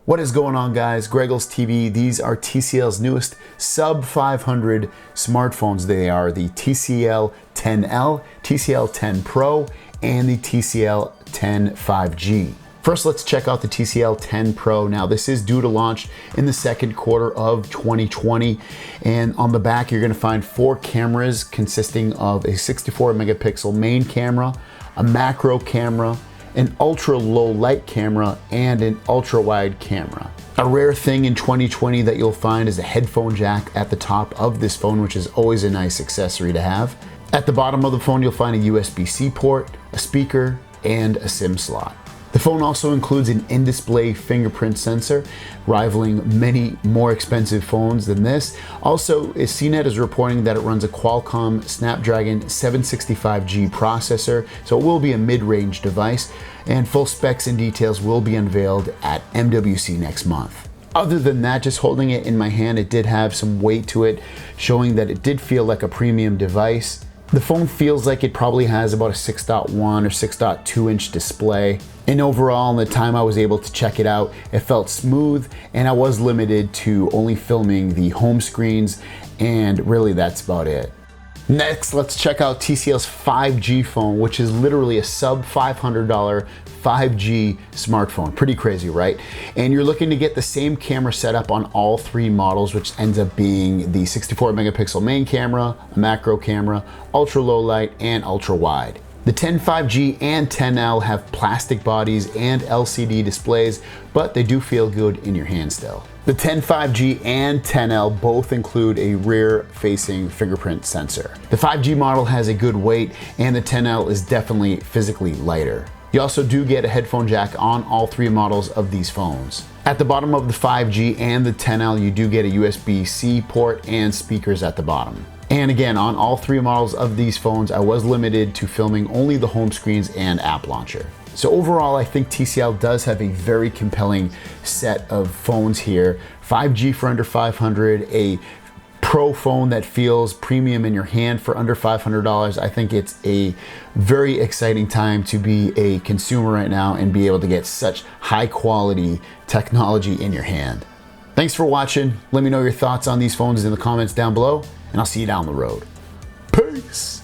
What is going on, guys? GregglesTV. These are TCL's newest sub 500 smartphones. They are the TCL 10L, TCL 10 Pro, and the TCL 10 5G. First, let's check out the TCL 10 Pro. Now, this is due to launch in the second quarter of 2020. And on the back, you're gonna find 4 cameras consisting of a 64 megapixel main camera, a macro camera, an ultra low light camera, and an ultra wide camera. A rare thing in 2020 that you'll find is a headphone jack at the top of this phone, which is always a nice accessory to have. At the bottom of the phone, you'll find a USB-C port, a speaker, and a SIM slot. The phone also includes an in-display fingerprint sensor, rivaling many more expensive phones than this. Also, CNET is reporting that it runs a Qualcomm Snapdragon 765G processor, so it will be a mid-range device, and full specs and details will be unveiled at MWC next month. Other than that, just holding it in my hand, it did have some weight to it, showing that it did feel like a premium device. The phone feels like it probably has about a 6.1 or 6.2 inch display. And overall, in the time I was able to check it out, it felt smooth, and I was limited to only filming the home screens, and really that's about it. Next, let's check out TCL's 5G phone, which is literally a sub $500 5G smartphone. Pretty crazy, right? And you're looking to get the same camera setup on all 3 models, which ends up being the 64 megapixel main camera, a macro camera, ultra low light, and ultra wide. The 10 5G and 10L have plastic bodies and LCD displays, but they do feel good in your hand still. The 10 5G and 10L both include a rear-facing fingerprint sensor. The 5G model has a good weight, and the 10L is definitely physically lighter. You also do get a headphone jack on all 3 models of these phones. At the bottom of the 5G and the 10L, you do get a USB-C port and speakers at the bottom. And again, on all 3 models of these phones, I was limited to filming only the home screens and app launcher. So overall, I think TCL does have a very compelling set of phones here. 5G for under $500, a Pro phone that feels premium in your hand for under $500. I think it's a very exciting time to be a consumer right now and be able to get such high quality technology in your hand. Thanks for watching. Let me know your thoughts on these phones in the comments down below, and I'll see you down the road. Peace.